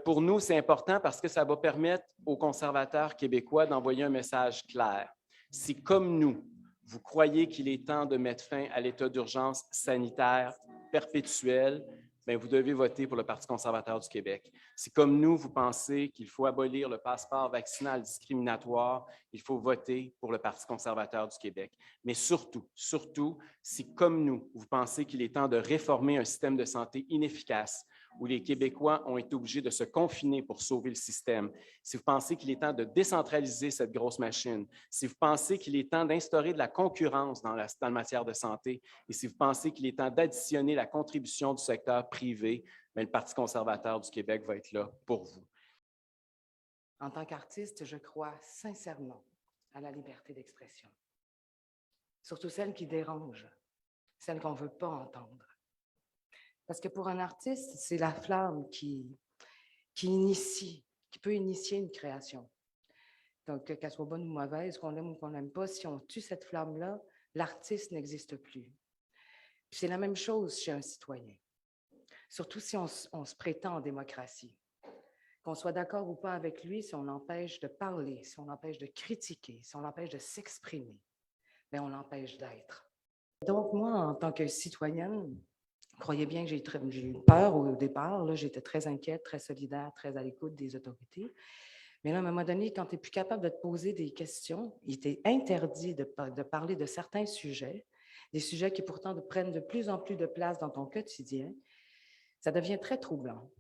Pour nous, c'est important parce que ça va permettre aux conservateurs québécois d'envoyer un message clair. Si, comme nous, vous croyez qu'il est temps de mettre fin à l'état d'urgence sanitaire perpétuel, bien, vous devez voter pour le Parti conservateur du Québec. Si, comme nous, vous pensez qu'il faut abolir le passeport vaccinal discriminatoire, il faut voter pour le Parti conservateur du Québec. Mais surtout, si, comme nous, vous pensez qu'il est temps de réformer un système de santé inefficace, où les Québécois ont été obligés de se confiner pour sauver le système, si vous pensez qu'il est temps de décentraliser cette grosse machine, si vous pensez qu'il est temps d'instaurer de la concurrence dans la matière de santé et si vous pensez qu'il est temps d'additionner la contribution du secteur privé, bien, le Parti conservateur du Québec va être là pour vous. En tant qu'artiste, je crois sincèrement à la liberté d'expression, surtout celle qui dérange, celle qu'on ne veut pas entendre. Parce que pour un artiste, c'est la flamme qui initie, qui peut initier une création. Donc, qu'elle soit bonne ou mauvaise, qu'on l'aime ou qu'on n'aime pas, si on tue cette flamme-là, l'artiste n'existe plus. Puis c'est la même chose chez un citoyen, surtout si on se prétend en démocratie. Qu'on soit d'accord ou pas avec lui, si on l'empêche de parler, si on l'empêche de critiquer, si on l'empêche de s'exprimer, bien, on l'empêche d'être. Donc, moi, en tant que citoyenne, croyez bien que j'ai eu peur au départ. J'étais très inquiète, très solidaire, très à l'écoute des autorités. Mais là, à un moment donné, quand tu n'es plus capable de te poser des questions, il t'est interdit de parler de certains sujets, des sujets qui pourtant prennent de plus en plus de place dans ton quotidien, ça devient très troublant.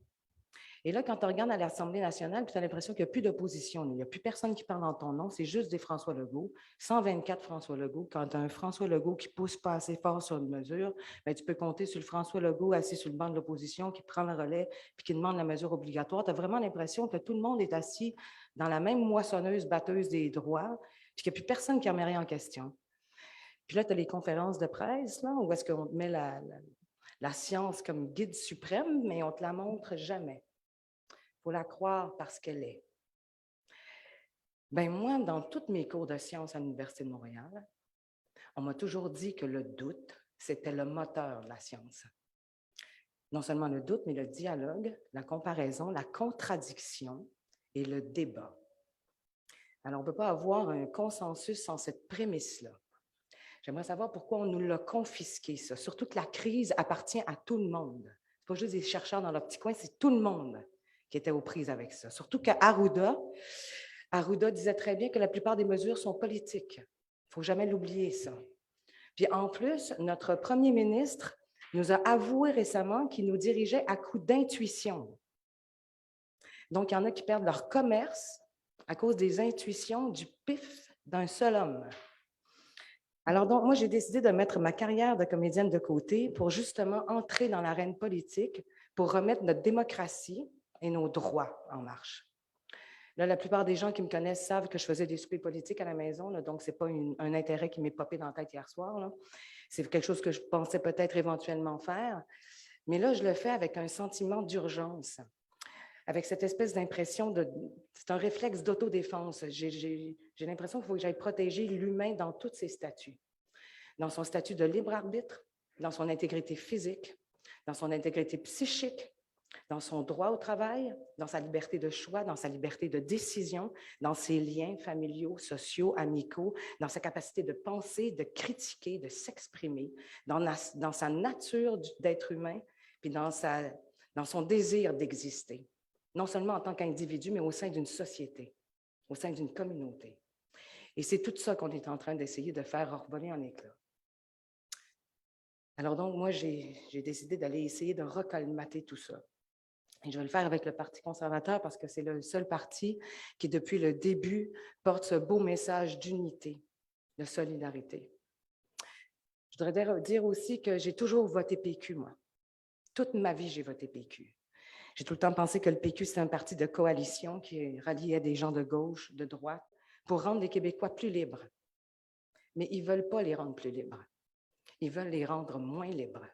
Et là, quand tu regardes à l'Assemblée nationale, tu as l'impression qu'il n'y a plus d'opposition. Il n'y a plus personne qui parle en ton nom, c'est juste des François Legault. 124 François Legault. Quand tu as un François Legault qui ne pousse pas assez fort sur une mesure, bien, tu peux compter sur le François Legault assis sur le banc de l'opposition qui prend le relais et qui demande la mesure obligatoire. Tu as vraiment l'impression que tout le monde est assis dans la même moissonneuse batteuse des droits, puis qu'il n'y a plus personne qui remet rien en question. Puis là, tu as les conférences de presse, là, où est-ce qu'on te met la science comme guide suprême, mais on ne te la montre jamais. Il faut la croire parce qu'elle est. Bien, moi, dans tous mes cours de sciences à l'Université de Montréal, on m'a toujours dit que le doute, c'était le moteur de la science. Non seulement le doute, mais le dialogue, la comparaison, la contradiction et le débat. Alors, on ne peut pas avoir un consensus sans cette prémisse-là. J'aimerais savoir pourquoi on nous l'a confisqué, ça. Surtout que la crise appartient à tout le monde. Ce n'est pas juste des chercheurs dans leur petit coin, c'est tout le monde qui était aux prises avec ça. Surtout qu'Arruda disait très bien que la plupart des mesures sont politiques. Il ne faut jamais l'oublier, ça. Puis en plus, notre premier ministre nous a avoué récemment qu'il nous dirigeait à coup d'intuition. Donc, il y en a qui perdent leur commerce à cause des intuitions du pif d'un seul homme. Alors donc, moi, j'ai décidé de mettre ma carrière de comédienne de côté pour justement entrer dans l'arène politique, pour remettre notre démocratie et nos droits en marche. Là, la plupart des gens qui me connaissent savent que je faisais des soupers politiques à la maison, là, donc ce n'est pas un intérêt qui m'est popé dans la tête hier soir. C'est quelque chose que je pensais peut-être éventuellement faire. Mais là, je le fais avec un sentiment d'urgence, avec cette espèce d'impression c'est un réflexe d'autodéfense. J'ai l'impression qu'il faut que j'aille protéger l'humain dans tous ses statuts. Dans son statut de libre arbitre, dans son intégrité physique, dans son intégrité psychique, dans son droit au travail, dans sa liberté de choix, dans sa liberté de décision, dans ses liens familiaux, sociaux, amicaux, dans sa capacité de penser, de critiquer, de s'exprimer, dans sa nature d'être humain, puis dans son désir d'exister, non seulement en tant qu'individu, mais au sein d'une société, au sein d'une communauté. Et c'est tout ça qu'on est en train d'essayer de faire voler en éclats. Alors donc, moi, j'ai décidé d'aller essayer de recolmater tout ça. Et je vais le faire avec le Parti conservateur parce que c'est le seul parti qui, depuis le début, porte ce beau message d'unité, de solidarité. Je voudrais dire aussi que j'ai toujours voté PQ, moi. Toute ma vie, j'ai voté PQ. J'ai tout le temps pensé que le PQ, c'est un parti de coalition qui ralliait des gens de gauche, de droite, pour rendre les Québécois plus libres. Mais ils ne veulent pas les rendre plus libres. Ils veulent les rendre moins libres.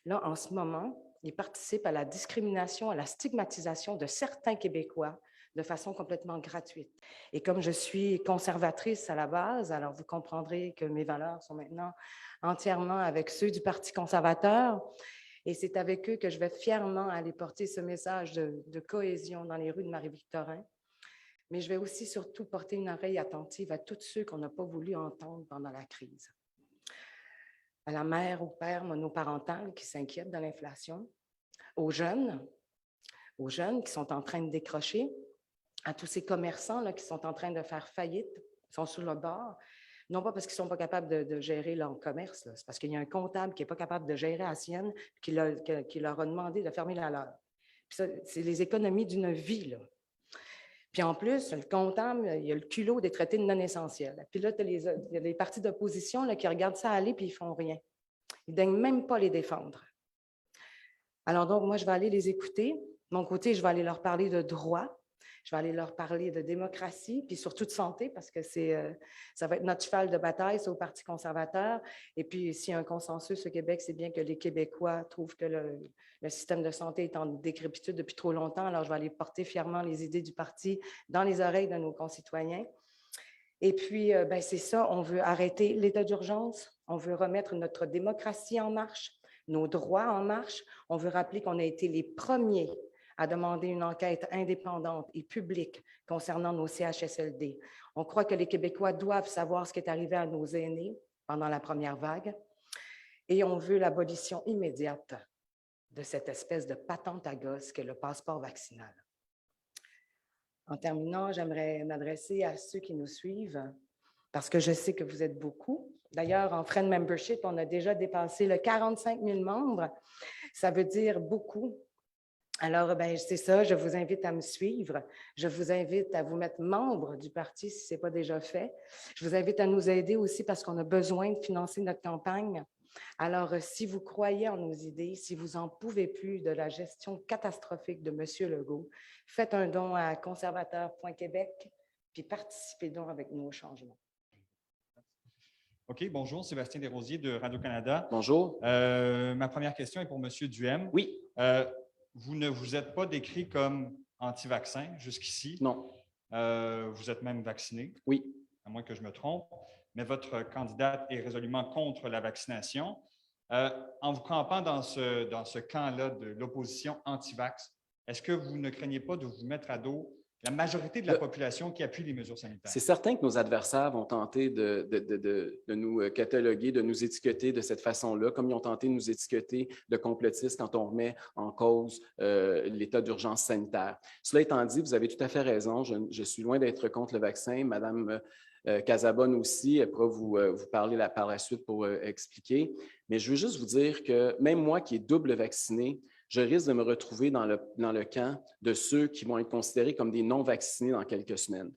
Là, en ce moment, ils participent à la discrimination, à la stigmatisation de certains Québécois de façon complètement gratuite. Et comme je suis conservatrice à la base, alors vous comprendrez que mes valeurs sont maintenant entièrement avec ceux du Parti conservateur. Et c'est avec eux que je vais fièrement aller porter ce message de cohésion dans les rues de Marie-Victorin. Mais je vais aussi surtout porter une oreille attentive à tous ceux qu'on n'a pas voulu entendre pendant la crise. À la mère, au père monoparental qui s'inquiètent de l'inflation, aux jeunes qui sont en train de décrocher, à tous ces commerçants là, qui sont en train de faire faillite, qui sont sur le bord, non pas parce qu'ils ne sont pas capables de gérer leur commerce, c'est parce qu'il y a un comptable qui n'est pas capable de gérer la sienne, qui leur a demandé de fermer la leur. Puis ça, c'est les économies d'une vie, là. Puis en plus, le comptable, il a le culot des traités de non essentiels. Puis là, il y a des partis d'opposition là, qui regardent ça aller puis ils ne font rien. Ils ne daignent même pas les défendre. Alors donc, moi, je vais aller les écouter. De mon côté, je vais aller leur parler de droit. Je vais aller leur parler de démocratie, puis surtout de santé, parce que ça va être notre cheval de bataille, c'est au Parti conservateur. Et puis, s'il y a un consensus au Québec, c'est bien que les Québécois trouvent que le système de santé est en décrépitude depuis trop longtemps. Alors, je vais aller porter fièrement les idées du parti dans les oreilles de nos concitoyens. Et puis, c'est ça, on veut arrêter l'état d'urgence, on veut remettre notre démocratie en marche, nos droits en marche. On veut rappeler qu'on a été les premiers à demander une enquête indépendante et publique concernant nos CHSLD. On croit que les Québécois doivent savoir ce qui est arrivé à nos aînés pendant la première vague et on veut l'abolition immédiate de cette espèce de patente à gosse qu'est le passeport vaccinal. En terminant, j'aimerais m'adresser à ceux qui nous suivent parce que je sais que vous êtes beaucoup. D'ailleurs, en Friend Membership, on a déjà dépassé le 45 000 membres. Ça veut dire beaucoup. Alors, c'est ça, je vous invite à me suivre. Je vous invite à vous mettre membre du parti si ce n'est pas déjà fait. Je vous invite à nous aider aussi parce qu'on a besoin de financer notre campagne. Alors, si vous croyez en nos idées, si vous n'en pouvez plus de la gestion catastrophique de M. Legault, faites un don à conservateur.québec puis participez donc avec nous au changement. OK, bonjour, Sébastien Desrosiers de Radio-Canada. Bonjour. Ma première question est pour M. Duhem. Oui. Vous ne vous êtes pas décrit comme anti-vaccin jusqu'ici. Non. Vous êtes même vacciné. Oui. À moins que je me trompe. Mais votre candidate est résolument contre la vaccination. En vous campant dans ce camp-là de l'opposition anti-vax, est-ce que vous ne craignez pas de vous mettre à dos la majorité de la population qui appuie les mesures sanitaires? C'est certain que nos adversaires vont tenter de nous cataloguer, de nous étiqueter de cette façon-là, comme ils ont tenté de nous étiqueter de complotistes quand on remet en cause l'état d'urgence sanitaire. Cela étant dit, vous avez tout à fait raison. Je suis loin d'être contre le vaccin. Madame Casabonne aussi, elle pourra vous parler par la suite pour expliquer. Mais je veux juste vous dire que même moi qui est double vacciné, je risque de me retrouver dans le camp de ceux qui vont être considérés comme des non-vaccinés dans quelques semaines.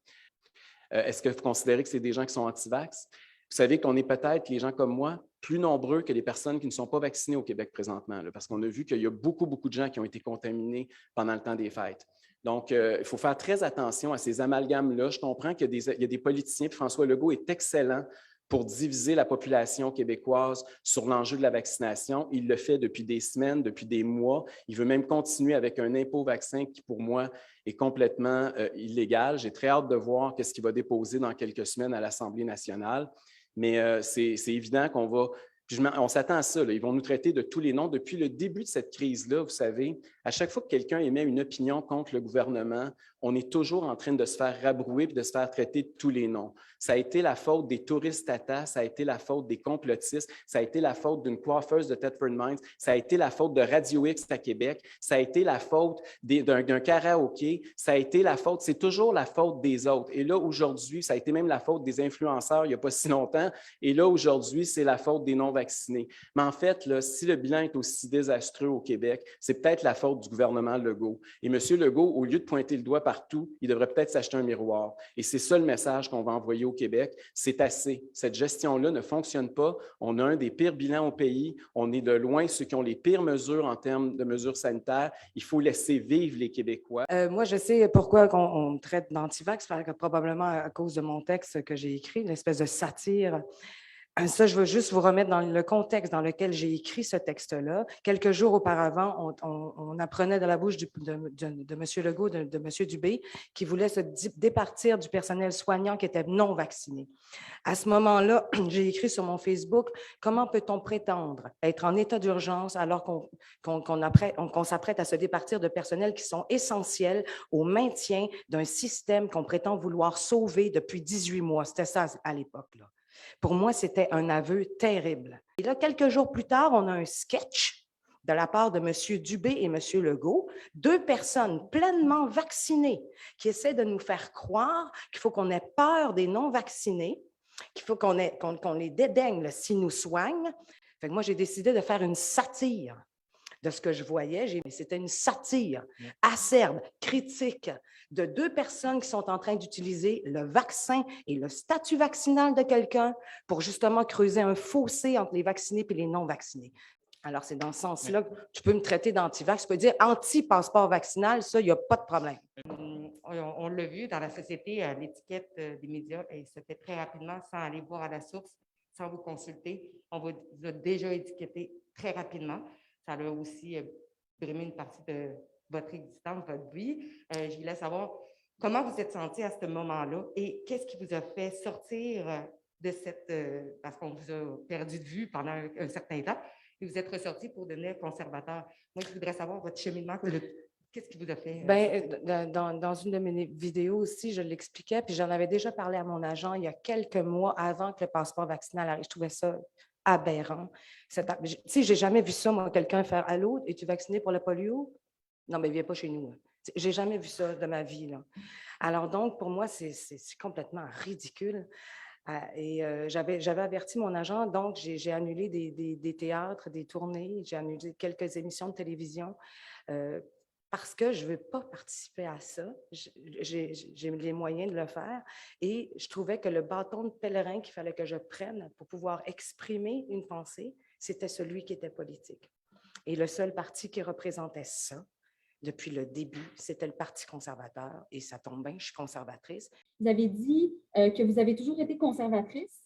Est-ce que vous considérez que c'est des gens qui sont anti-vax? Vous savez qu'on est peut-être, les gens comme moi, plus nombreux que les personnes qui ne sont pas vaccinées au Québec présentement, là, parce qu'on a vu qu'il y a beaucoup de gens qui ont été contaminés pendant le temps des fêtes. Donc, il faut faire très attention à ces amalgames-là. Je comprends qu'il y a des politiciens, puis François Legault est excellent pour diviser la population québécoise sur l'enjeu de la vaccination. Il le fait depuis des semaines, depuis des mois. Il veut même continuer avec un impôt vaccin qui, pour moi, est complètement illégal. J'ai très hâte de voir ce qu'il va déposer dans quelques semaines à l'Assemblée nationale. Mais c'est évident qu'on va... Puis on s'attend à ça. Là. Ils vont nous traiter de tous les noms. Depuis le début de cette crise-là, vous savez, à chaque fois que quelqu'un émet une opinion contre le gouvernement, on est toujours en train de se faire rabrouer et de se faire traiter de tous les noms. Ça a été la faute des touristes Tata, ça a été la faute des complotistes, ça a été la faute d'une coiffeuse de Thetford Mines, ça a été la faute de Radio X à Québec, ça a été la faute d'un karaoké, ça a été la faute, c'est toujours la faute des autres. Et là, aujourd'hui, ça a été même la faute des influenceurs il n'y a pas si longtemps. Et là, aujourd'hui, c'est la faute des non-vaccinés. Mais en fait, là, si le bilan est aussi désastreux au Québec, c'est peut-être la faute du gouvernement Legault. Et M. Legault, au lieu de pointer le doigt partout, il devrait peut-être s'acheter un miroir. Et c'est ça le message qu'on va envoyer au Québec. C'est assez. Cette gestion-là ne fonctionne pas. On a un des pires bilans au pays. On est de loin ceux qui ont les pires mesures en termes de mesures sanitaires. Il faut laisser vivre les Québécois. Moi, je sais pourquoi on me traite d'antivax, probablement à cause de mon texte que j'ai écrit, une espèce de satire Ça, je veux juste vous remettre dans le contexte dans lequel j'ai écrit ce texte-là. Quelques jours auparavant, on apprenait de la bouche de M. Legault, de M. Dubé, qui voulait se départir du personnel soignant qui était non vacciné. À ce moment-là, j'ai écrit sur mon Facebook, comment peut-on prétendre être en état d'urgence alors qu'on s'apprête à se départir de personnels qui sont essentiels au maintien d'un système qu'on prétend vouloir sauver depuis 18 mois. C'était ça à l'époque, là. Pour moi, c'était un aveu terrible. Et là, quelques jours plus tard, on a un sketch de la part de M. Dubé et M. Legault, deux personnes pleinement vaccinées qui essaient de nous faire croire qu'il faut qu'on ait peur des non-vaccinés, qu'il faut qu'on les dédaigne s'ils nous soignent. Fait que moi, j'ai décidé de faire une satire de ce que je voyais. C'était une satire acerbe, critique, de deux personnes qui sont en train d'utiliser le vaccin et le statut vaccinal de quelqu'un pour justement creuser un fossé entre les vaccinés et les non-vaccinés. Alors, c'est dans ce sens-là que tu peux me traiter d'anti-vax. Tu peux dire anti-passeport vaccinal, ça, il n'y a pas de problème. On l'a vu dans la société, l'étiquette des médias, elle se fait très rapidement sans aller voir à la source, sans vous consulter. On vous a déjà étiqueté très rapidement. Ça a aussi brimé une partie de votre existence, votre vie. Je voulais savoir comment vous êtes senti à ce moment-là et qu'est-ce qui vous a fait sortir de cette... parce qu'on vous a perdu de vue pendant un certain temps et vous êtes ressorti pour devenir conservateur. Moi, je voudrais savoir votre cheminement. Qu'est-ce qui vous a fait? Dans une de mes vidéos aussi, je l'expliquais, puis j'en avais déjà parlé à mon agent il y a quelques mois avant que le passeport vaccinal arrive. Je trouvais ça aberrant. Tu sais, j'ai jamais vu ça, moi, quelqu'un faire « Allô, es-tu vacciné pour le polio? » Non, mais viens pas chez nous. J'ai jamais vu ça de ma vie, là. Alors donc, pour moi, c'est complètement ridicule. Et j'avais averti mon agent, donc j'ai annulé des théâtres, des tournées, j'ai annulé quelques émissions de télévision parce que je ne veux pas participer à ça. J'ai les moyens de le faire et je trouvais que le bâton de pèlerin qu'il fallait que je prenne pour pouvoir exprimer une pensée, c'était celui qui était politique. Et le seul parti qui représentait ça, depuis le début, c'était le Parti conservateur et ça tombe bien, je suis conservatrice. Vous avez dit que vous avez toujours été conservatrice.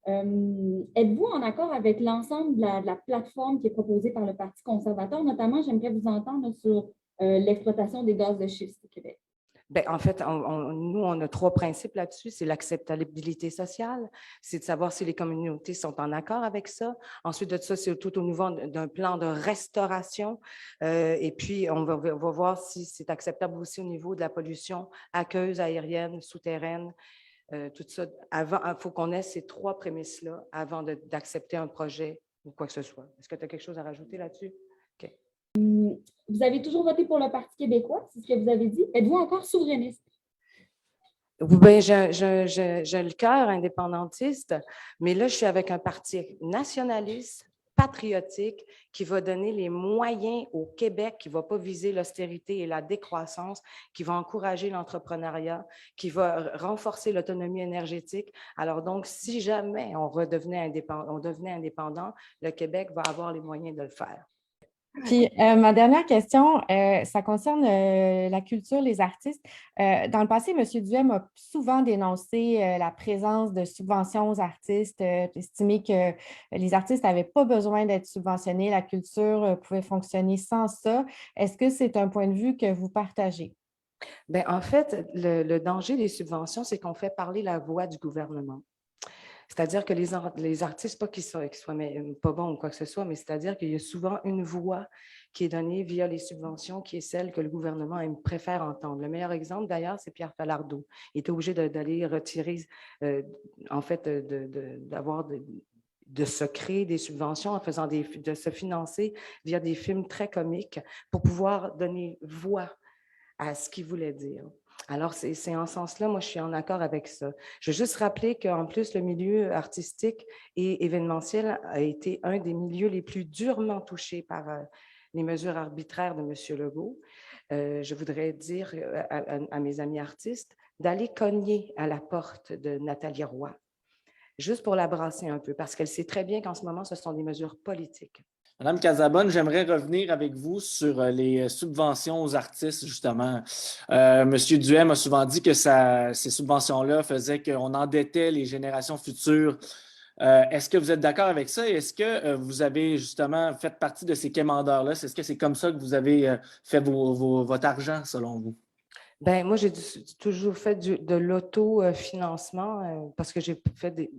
Êtes-vous en accord avec l'ensemble de la plateforme qui est proposée par le Parti conservateur? Notamment, j'aimerais vous entendre sur l'exploitation des gaz de schiste au Québec. Bien, en fait, nous, on a trois principes là-dessus. C'est l'acceptabilité sociale, c'est de savoir si les communautés sont en accord avec ça. Ensuite de ça, c'est tout au niveau d'un plan de restauration. Et puis, on va voir si c'est acceptable aussi au niveau de la pollution aqueuse, aérienne, souterraine. Tout ça, il faut qu'on ait ces trois prémices-là avant d'accepter un projet ou quoi que ce soit. Est-ce que tu as quelque chose à rajouter là-dessus? OK. Vous avez toujours voté pour le Parti québécois, c'est ce que vous avez dit. Êtes-vous encore souverainiste? Bien, j'ai le cœur indépendantiste, mais là, je suis avec un parti nationaliste, patriotique, qui va donner les moyens au Québec, qui ne va pas viser l'austérité et la décroissance, qui va encourager l'entrepreneuriat, qui va renforcer l'autonomie énergétique. Alors donc, si jamais on devenait indépendant, le Québec va avoir les moyens de le faire. Puis, ma dernière question, ça concerne la culture, les artistes. Dans le passé, M. Duhem a souvent dénoncé la présence de subventions aux artistes, estimé que les artistes n'avaient pas besoin d'être subventionnés, la culture pouvait fonctionner sans ça. Est-ce que c'est un point de vue que vous partagez? Bien, en fait, le danger des subventions, c'est qu'on fait parler la voix du gouvernement. C'est-à-dire que les artistes, pas qu'ils soient pas bons ou quoi que ce soit, mais c'est-à-dire qu'il y a souvent une voix qui est donnée via les subventions qui est celle que le gouvernement préfère entendre. Le meilleur exemple, d'ailleurs, c'est Pierre Falardeau. Il était obligé d'aller retirer, en fait, de se créer des subventions en faisant de se financer via des films très comiques pour pouvoir donner voix à ce qu'il voulait dire. Alors, c'est en ce sens-là, moi, je suis en accord avec ça. Je veux juste rappeler qu'en plus, le milieu artistique et événementiel a été un des milieux les plus durement touchés par les mesures arbitraires de M. Legault. Je voudrais dire à mes amis artistes d'aller cogner à la porte de Nathalie Roy, juste pour la brasser un peu, parce qu'elle sait très bien qu'en ce moment, ce sont des mesures politiques. Madame Casabonne, j'aimerais revenir avec vous sur les subventions aux artistes, justement. Monsieur Duhem a souvent dit que ces subventions-là faisaient qu'on endettait les générations futures Est-ce que vous êtes d'accord avec ça? Est-ce que vous avez justement fait partie de ces quémandeurs-là? Est-ce que c'est comme ça que vous avez fait votre argent, selon vous? Ben, moi, j'ai toujours fait de l'autofinancement parce que j'ai fait des.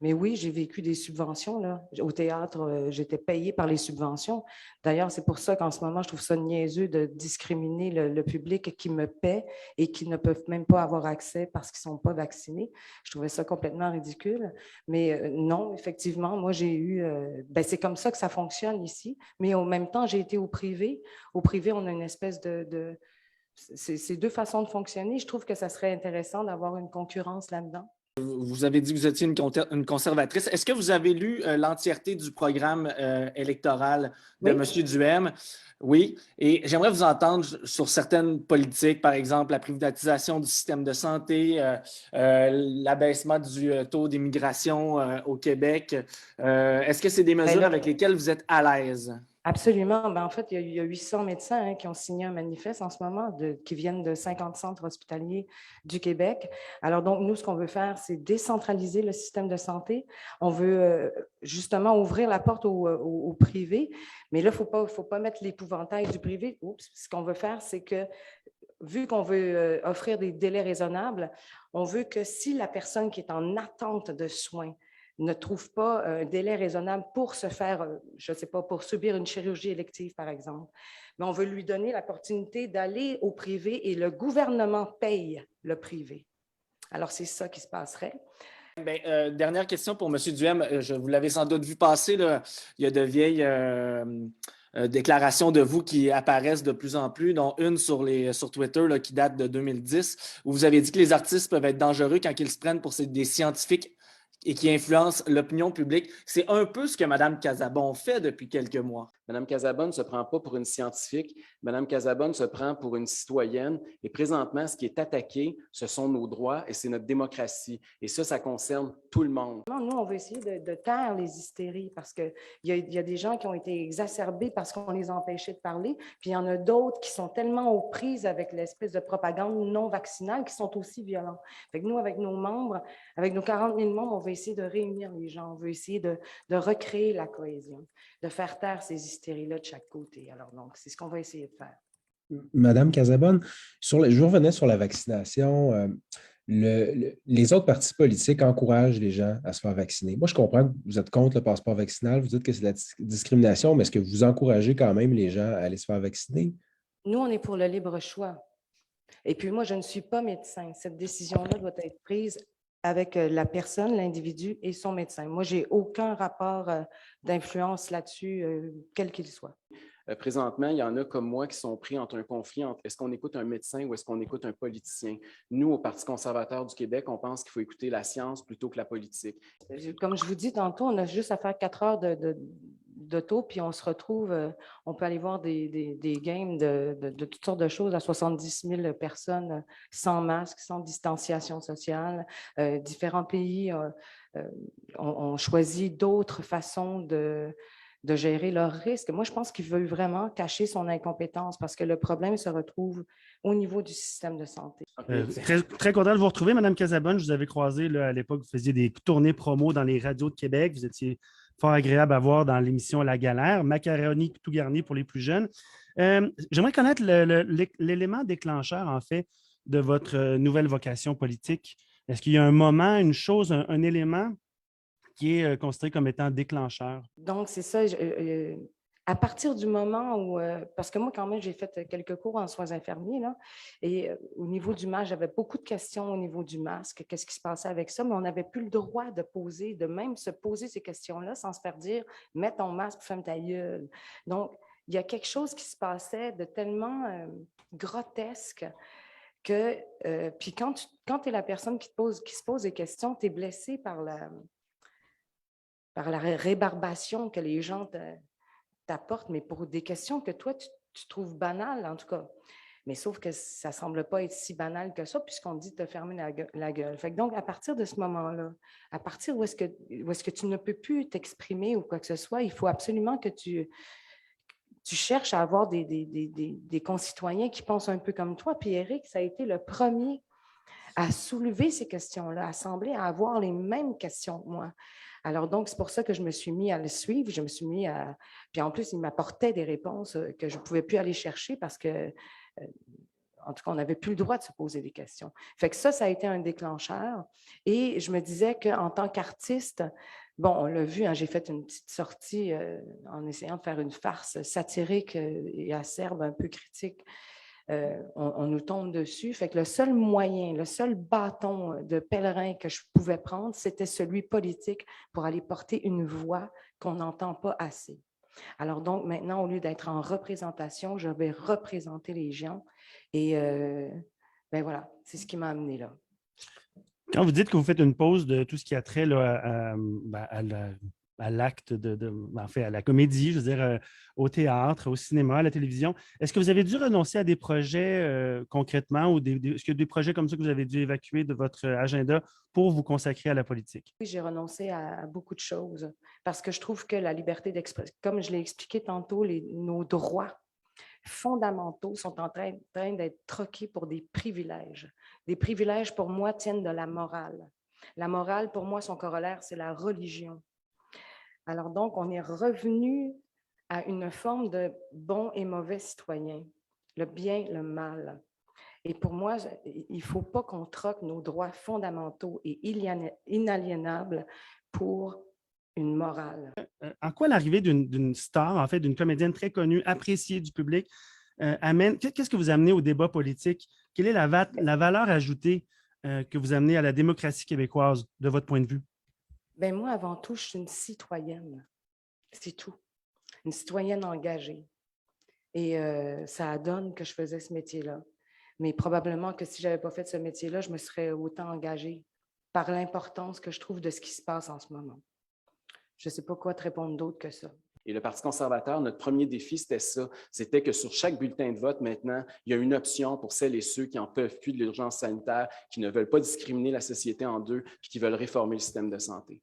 Mais oui, j'ai vécu des subventions. Là. Au théâtre, j'étais payée par les subventions. D'ailleurs, c'est pour ça qu'en ce moment, je trouve ça niaiseux de discriminer le public qui me paie et qui ne peuvent même pas avoir accès parce qu'ils ne sont pas vaccinés. Je trouvais ça complètement ridicule. Mais non, effectivement, moi, j'ai eu. C'est comme ça que ça fonctionne ici. Mais en même temps, j'ai été au privé. Au privé, on a une espèce de c'est deux façons de fonctionner. Je trouve que ça serait intéressant d'avoir une concurrence là-dedans. Vous avez dit que vous étiez une conservatrice. Est-ce que vous avez lu l'entièreté du programme électoral de Oui. M. Duhem? Oui. Et j'aimerais vous entendre sur certaines politiques, par exemple la privatisation du système de santé, l'abaissement du taux d'immigration au Québec. Est-ce que c'est des mesures avec lesquelles vous êtes à l'aise? Absolument. En fait, il y a 800 médecins qui ont signé un manifeste en ce moment, qui viennent de 50 centres hospitaliers du Québec. Alors, donc, nous, ce qu'on veut faire, c'est décentraliser le système de santé. On veut justement ouvrir la porte au privé. Mais là, il ne faut pas mettre l'épouvantail du privé. Oups. Ce qu'on veut faire, c'est que, vu qu'on veut offrir des délais raisonnables, on veut que si la personne qui est en attente de soins ne trouve pas un délai raisonnable pour se faire, je ne sais pas, pour subir une chirurgie élective, par exemple. Mais on veut lui donner l'opportunité d'aller au privé et le gouvernement paye le privé. Alors, c'est ça qui se passerait. Dernière question pour M. Duhem. Vous l'avez sans doute vu passer, là. Il y a de vieilles déclarations de vous qui apparaissent de plus en plus, dont une sur Twitter là, qui date de 2010, où vous avez dit que les artistes peuvent être dangereux quand ils se prennent pour des scientifiques et qui influencent l'opinion publique. C'est un peu ce que Mme Casabon fait depuis quelques mois. Mme Casabon ne se prend pas pour une scientifique. Mme Casabon se prend pour une citoyenne. Et présentement, ce qui est attaqué, ce sont nos droits et c'est notre démocratie. Et ça concerne tout le monde. Nous, on veut essayer de taire les hystéries parce qu'il y a des gens qui ont été exacerbés parce qu'on les a empêchés de parler. Puis il y en a d'autres qui sont tellement aux prises avec l'espèce de propagande non vaccinale qui sont aussi violents. Fait que nous, avec nos membres, avec nos 40 000 membres, on veut essayer de réunir les gens. On veut essayer de recréer la cohésion, de faire taire ces hystéries-là de chaque côté. Alors, donc, c'est ce qu'on va essayer de faire. Madame Casabonne, je revenais sur la vaccination. Les autres partis politiques encouragent les gens à se faire vacciner. Moi, je comprends que vous êtes contre le passeport vaccinal, vous dites que c'est de la discrimination, mais est-ce que vous encouragez quand même les gens à aller se faire vacciner? Nous, on est pour le libre choix. Et puis moi, je ne suis pas médecin. Cette décision-là doit être prise avec la personne, l'individu et son médecin. Moi, je n'ai aucun rapport d'influence là-dessus, quel qu'il soit. Présentement, il y en a comme moi qui sont pris entre un conflit entre est-ce qu'on écoute un médecin ou est-ce qu'on écoute un politicien. Nous, au Parti conservateur du Québec, on pense qu'il faut écouter la science plutôt que la politique. Comme je vous dis tantôt, on a juste à faire 4 heures d'auto, puis on se retrouve, on peut aller voir des games de toutes sortes de choses à 70 000 personnes sans masque, sans distanciation sociale. Différents pays ont choisi d'autres façons de gérer leurs risques. Moi, je pense qu'il veut vraiment cacher son incompétence parce que le problème se retrouve au niveau du système de santé. Très, très content de vous retrouver, Mme Casabonne. Je vous avais croisé là, à l'époque, vous faisiez des tournées promo dans les radios de Québec. Vous étiez fort agréable à voir dans l'émission La Galère, macaroni tout garni pour les plus jeunes. J'aimerais connaître l'élément déclencheur, en fait, de votre nouvelle vocation politique. Est-ce qu'il y a un moment, une chose, un élément qui est considéré comme étant déclencheur? Donc, c'est ça. À partir du moment où, parce que moi, quand même, j'ai fait quelques cours en soins infirmiers, là, et au niveau du masque, j'avais beaucoup de questions au niveau du masque, qu'est-ce qui se passait avec ça, mais on n'avait plus le droit de même se poser ces questions-là sans se faire dire « mets ton masque, ferme ta gueule ». Donc, il y a quelque chose qui se passait de tellement grotesque que, puis quand tu es la personne qui se pose des questions, tu es blessé par la rébarbation que les gens t'apportent, mais pour des questions que toi, tu trouves banales, en tout cas. Mais sauf que ça ne semble pas être si banal que ça, puisqu'on dit de te fermer la gueule. Fait que donc, à partir de ce moment-là, à partir où est-ce que tu ne peux plus t'exprimer ou quoi que ce soit, il faut absolument que tu cherches à avoir des concitoyens qui pensent un peu comme toi. Puis Éric, ça a été le premier à soulever ces questions-là, à sembler à avoir les mêmes questions que moi. Alors donc, c'est pour ça que je me suis mis à le suivre, je me suis mis à... Puis en plus, il m'apportait des réponses que je ne pouvais plus aller chercher parce que, en tout cas, on n'avait plus le droit de se poser des questions. Fait que ça a été un déclencheur. Et je me disais qu'en tant qu'artiste, bon, on l'a vu, hein, j'ai fait une petite sortie en essayant de faire une farce satirique et acerbe, un peu critique. On nous tombe dessus. Fait que le seul moyen, le seul bâton de pèlerin que je pouvais prendre, c'était celui politique pour aller porter une voix qu'on n'entend pas assez. Alors donc, maintenant, au lieu d'être en représentation, je vais représenter les gens. Et ben voilà, c'est ce qui m'a amené là. Quand vous dites que vous faites une pause de tout ce qui a trait là, à l'acte en fait, à la comédie, je veux dire, au théâtre, au cinéma, à la télévision, est-ce que vous avez dû renoncer à des projets concrètement ou est-ce qu'il y a des projets comme ça que vous avez dû évacuer de votre agenda pour vous consacrer à la politique? Oui, j'ai renoncé à beaucoup de choses parce que je trouve que la liberté d'expression, comme je l'ai expliqué tantôt, nos droits fondamentaux sont en train d'être troqués pour des privilèges. Des privilèges, pour moi, tiennent de la morale. La morale, pour moi, son corollaire, c'est la religion. Alors donc, on est revenu à une forme de bon et mauvais citoyen, le bien, le mal. Et pour moi, il ne faut pas qu'on troque nos droits fondamentaux et inaliénables pour une morale. En quoi l'arrivée d'une star, en fait, d'une comédienne très connue, appréciée du public, amène, qu'est-ce que vous amenez au débat politique? Quelle est la valeur ajoutée que vous amenez à la démocratie québécoise, de votre point de vue? Bien, moi, avant tout, je suis une citoyenne. C'est tout. Une citoyenne engagée. Et ça donne que je faisais ce métier-là. Mais probablement que si je n'avais pas fait ce métier-là, je me serais autant engagée par l'importance que je trouve de ce qui se passe en ce moment. Je ne sais pas quoi te répondre d'autre que ça. Et le Parti conservateur, notre premier défi, c'était ça. C'était que sur chaque bulletin de vote, maintenant, il y a une option pour celles et ceux qui n'en peuvent plus de l'urgence sanitaire, qui ne veulent pas discriminer la société en deux, puis qui veulent réformer le système de santé.